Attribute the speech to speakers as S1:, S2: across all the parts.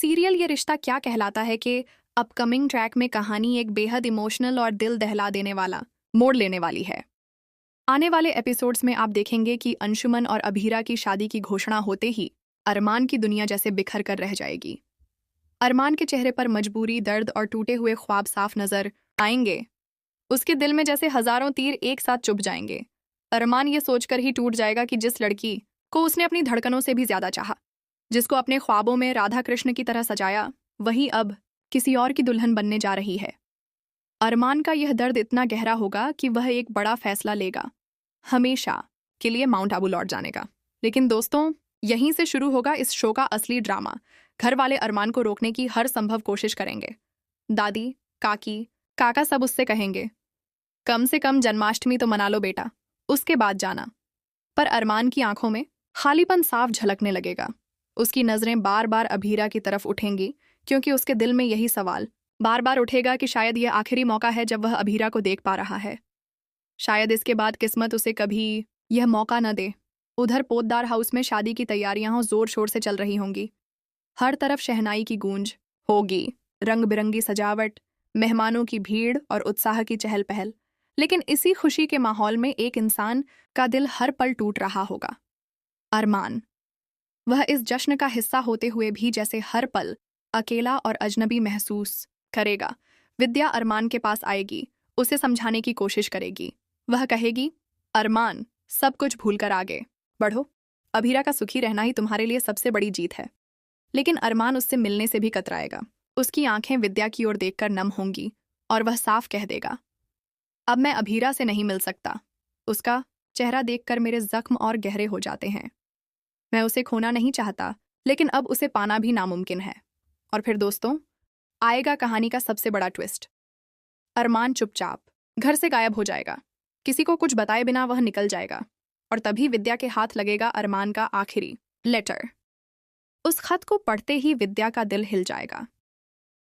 S1: Serial ये रिश्ता क्या कहलाता है कि अपकमिंग ट्रैक में कहानी एक बेहद इमोशनल और दिल दहला देने वाला मोड़ लेने वाली है। आने वाले एपिसोड्स में आप देखेंगे कि अंशुमन और अभीरा की शादी की घोषणा होते ही अरमान की दुनिया जैसे बिखर कर रह जाएगी। अरमान के चेहरे पर मजबूरी, दर्द और टूटे हुए ख्वाब साफ नजर आएंगे। उसके दिल में जैसे हजारों तीर एक साथ चुभ जाएंगे। अरमान ये सोचकर ही टूट जाएगा कि जिस लड़की को उसने अपनी धड़कनों से भी ज्यादा चाहा, जिसको अपने ख्वाबों में राधा कृष्ण की तरह सजाया, वही अब किसी और की दुल्हन बनने जा रही है। अरमान का यह दर्द इतना गहरा होगा कि वह एक बड़ा फैसला लेगा, हमेशा के लिए माउंट आबू लौट जाने का। लेकिन दोस्तों, यहीं से शुरू होगा इस शो का असली ड्रामा। घर वाले अरमान को रोकने की हर संभव कोशिश करेंगे। दादी, काकी, काका सब उससे कहेंगे, कम से कम जन्माष्टमी तो मना लो बेटा, उसके बाद जाना। पर अरमान की आंखों में खालीपन साफ झलकने लगेगा। उसकी नजरें बार बार अभीरा की तरफ उठेंगी, क्योंकि उसके दिल में यही सवाल बार बार उठेगा कि शायद यह आखिरी मौका है जब वह अभीरा को देख पा रहा है। शायद इसके बाद किस्मत उसे कभी यह मौका न दे। उधर पोद्दार हाउस में शादी की तैयारियां जोर शोर से चल रही होंगी। हर तरफ शहनाई की गूंज होगी, रंग बिरंगी सजावट, मेहमानों की भीड़ और उत्साह की चहल पहल। लेकिन इसी खुशी के माहौल में एक इंसान का दिल हर पल टूट रहा होगा, अरमान। वह इस जश्न का हिस्सा होते हुए भी जैसे हर पल अकेला और अजनबी महसूस करेगा। विद्या अरमान के पास आएगी, उसे समझाने की कोशिश करेगी। वह कहेगी, अरमान, सब कुछ भूलकर आगे बढ़ो। अभीरा का सुखी रहना ही तुम्हारे लिए सबसे बड़ी जीत है। लेकिन अरमान उससे मिलने से भी कतराएगा। उसकी आंखें विद्या की ओर देखकर नम होंगी और वह साफ कह देगा, अब मैं अभीरा से नहीं मिल सकता। उसका चेहरा देखकर मेरे जख्म और गहरे हो जाते हैं। मैं उसे खोना नहीं चाहता, लेकिन अब उसे पाना भी नामुमकिन है। और फिर दोस्तों, आएगा कहानी का सबसे बड़ा ट्विस्ट। अरमान चुपचाप घर से गायब हो जाएगा। किसी को कुछ बताए बिना वह निकल जाएगा। और तभी विद्या के हाथ लगेगा अरमान का आखिरी लेटर। उस खत को पढ़ते ही विद्या का दिल हिल जाएगा।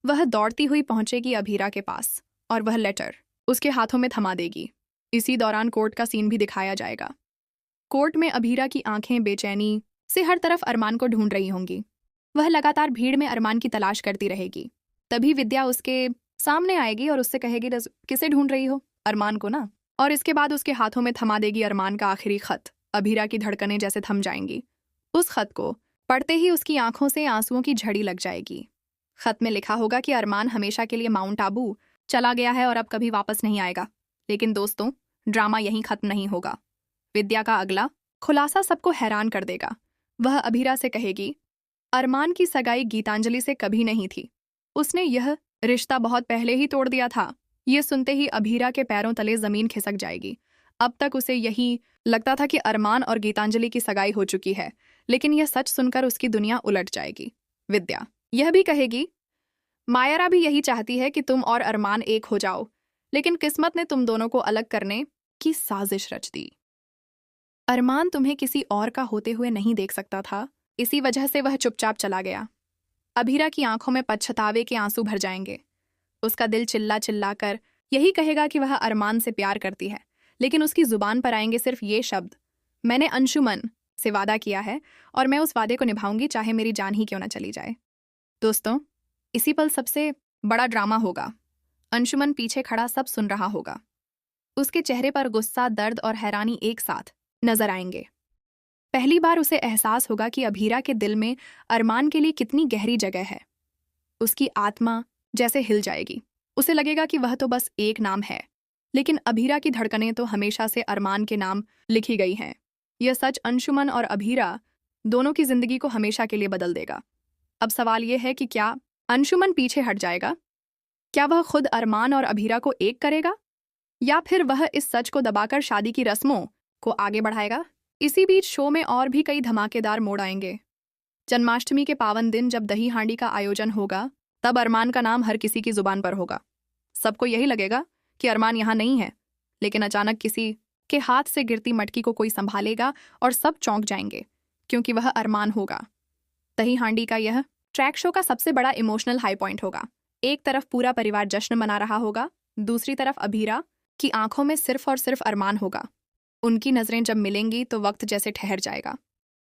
S1: वह दौड़ती हुई पहुंचेगी अभीरा के पास और वह लेटर उसके हाथों में थमा देगी। इसी दौरान कोर्ट का सीन भी दिखाया जाएगा। कोर्ट में अभीरा की आंखें बेचैनी से हर तरफ अरमान को ढूंढ रही होंगी। वह लगातार भीड़ में अरमान की तलाश करती रहेगी। तभी विद्या उसके सामने आएगी और उससे कहेगी, किसे ढूंढ रही हो? अरमान को ना। और इसके बाद उसके हाथों में थमा देगी अरमान का आखिरी खत। अभीरा की धड़कनें जैसे थम जाएंगी। उस खत को पढ़ते ही उसकी आंखों से आंसुओं की झड़ी लग जाएगी। खत में लिखा होगा कि अरमान हमेशा के लिए माउंट आबू चला गया है और अब कभी वापस नहीं आएगा। लेकिन दोस्तों, ड्रामा यहीं खत्म नहीं होगा। विद्या का अगला खुलासा सबको हैरान कर देगा। वह अभीरा से कहेगी, अरमान की सगाई गीतांजलि से कभी नहीं थी। उसने यह रिश्ता बहुत पहले ही तोड़ दिया था। ये सुनते ही अभीरा के पैरों तले जमीन खिसक जाएगी। अब तक उसे यही लगता था कि अरमान और गीतांजलि की सगाई हो चुकी है, लेकिन यह सच सुनकर उसकी दुनिया उलट जाएगी। विद्या यह भी कहेगी, मायरा भी यही चाहती है कि तुम और अरमान एक हो जाओ, लेकिन किस्मत ने तुम दोनों को अलग करने की साजिश रच दी। अरमान तुम्हें किसी और का होते हुए नहीं देख सकता था, इसी वजह से वह चुपचाप चला गया। अभीरा की आंखों में पछतावे के आंसू भर जाएंगे। उसका दिल चिल्ला चिल्ला कर यही कहेगा कि वह अरमान से प्यार करती है, लेकिन उसकी जुबान पर आएंगे सिर्फ ये शब्द, मैंने अंशुमन से वादा किया है और मैं उस वादे को निभाऊंगी, चाहे मेरी जान ही क्यों न चली जाए। दोस्तों, इसी पल सबसे बड़ा ड्रामा होगा। अंशुमन पीछे खड़ा सब सुन रहा होगा। उसके चेहरे पर गुस्सा, दर्द और हैरानी एक साथ नजर आएंगे। पहली बार उसे एहसास होगा कि अभीरा के दिल में अरमान के लिए कितनी गहरी जगह है। उसकी आत्मा जैसे हिल जाएगी। उसे लगेगा कि वह तो बस एक नाम है, लेकिन अभीरा की धड़कनें तो हमेशा से अरमान के नाम लिखी गई हैं। यह सच अंशुमन और अभीरा दोनों की जिंदगी को हमेशा के लिए बदल देगा। अब सवाल यह है कि क्या अंशुमन पीछे हट जाएगा? क्या वह खुद अरमान और अभीरा को एक करेगा, या फिर वह इस सच को दबाकर शादी की रस्मों को आगे बढ़ाएगा? इसी बीच शो में और भी कई धमाकेदार मोड़ आएंगे। जन्माष्टमी के पावन दिन जब दही हांडी का आयोजन होगा, तब अरमान का नाम हर किसी की जुबान पर होगा। सबको यही लगेगा कि अरमान यहाँ नहीं है, लेकिन अचानक किसी के हाथ से गिरती मटकी को कोई संभालेगा और सब चौंक जाएंगे, क्योंकि वह अरमान होगा। दही हांडी का यह ट्रैक शो का सबसे बड़ा इमोशनल हाई पॉइंट होगा। एक तरफ पूरा परिवार जश्न मना रहा होगा, दूसरी तरफ अभीरा की आंखों में सिर्फ और सिर्फ अरमान होगा। उनकी नजरें जब मिलेंगी तो वक्त जैसे ठहर जाएगा,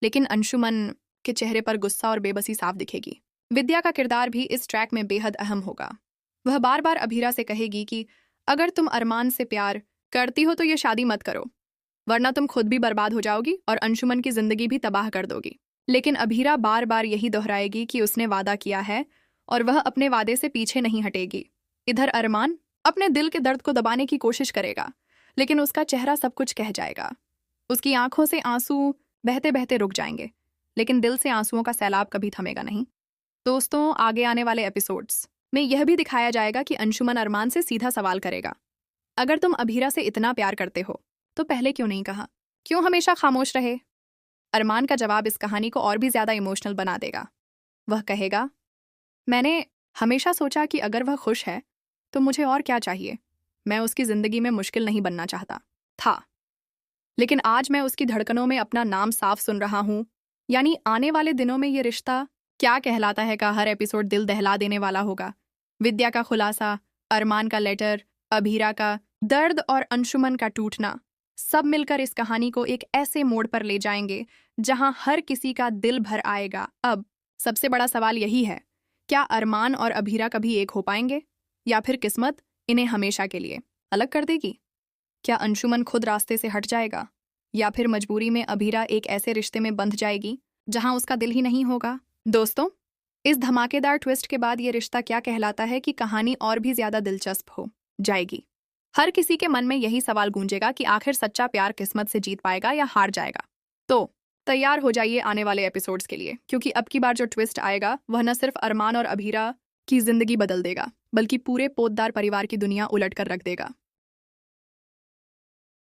S1: लेकिन अंशुमन के चेहरे पर गुस्सा और बेबसी साफ दिखेगी। विद्या का किरदार भी इस ट्रैक में बेहद अहम होगा। वह बार बार अभीरा से कहेगी कि अगर तुम अरमान से प्यार करती हो तो ये शादी मत करो, वरना तुम खुद भी बर्बाद हो जाओगी और अंशुमन की जिंदगी भी तबाह कर दोगी। लेकिन अभीरा बार बार यही दोहराएगी कि उसने वादा किया है और वह अपने वादे से पीछे नहीं हटेगी। इधर अरमान अपने दिल के दर्द को दबाने की कोशिश करेगा, लेकिन उसका चेहरा सब कुछ कह जाएगा। उसकी आंखों से आंसू बहते बहते रुक जाएंगे, लेकिन दिल से आंसुओं का सैलाब कभी थमेगा नहीं। दोस्तों, आगे आने वाले एपिसोड्स में यह भी दिखाया जाएगा कि अंशुमन अरमान से सीधा सवाल करेगा, अगर तुम अभीरा से इतना प्यार करते हो तो पहले क्यों नहीं कहा, क्यों हमेशा खामोश रहे। अरमान का जवाब इस कहानी को और भी ज्यादा इमोशनल बना देगा। वह कहेगा, मैंने हमेशा सोचा कि अगर वह खुश है तो मुझे और क्या चाहिए। मैं उसकी जिंदगी में मुश्किल नहीं बनना चाहता था, लेकिन आज मैं उसकी धड़कनों में अपना नाम साफ सुन रहा हूँ। यानी आने वाले दिनों में ये रिश्ता क्या कहलाता है का हर एपिसोड दिल दहला देने वाला होगा। विद्या का खुलासा, अरमान का लेटर, अभीरा का दर्द और अंशुमन का टूटना, सब मिलकर इस कहानी को एक ऐसे मोड़ पर ले जाएंगे जहां हर किसी का दिल भर आएगा। अब सबसे बड़ा सवाल यही है, क्या अरमान और अभीरा कभी एक हो पाएंगे, या फिर किस्मत इन्हें हमेशा के लिए अलग कर देगी। क्या अंशुमन खुद रास्ते से हट जाएगा, या फिर मजबूरी में अभीरा एक ऐसे रिश्ते में बंध जाएगी जहां उसका दिल ही नहीं होगा। दोस्तों, इस धमाकेदार ट्विस्ट के बाद ये रिश्ता क्या कहलाता है कि कहानी और भी ज्यादा दिलचस्प हो जाएगी। हर किसी के मन में यही सवाल गूंजेगा कि आखिर सच्चा प्यार किस्मत से जीत पाएगा या हार जाएगा। तो तैयार हो जाइए आने वाले एपिसोड्स के लिए, क्योंकि अब की बार जो ट्विस्ट आएगा वह न सिर्फ अरमान और अभीरा की जिंदगी बदल देगा, बल्कि पूरे पोतदार परिवार की दुनिया उलट कर रख देगा।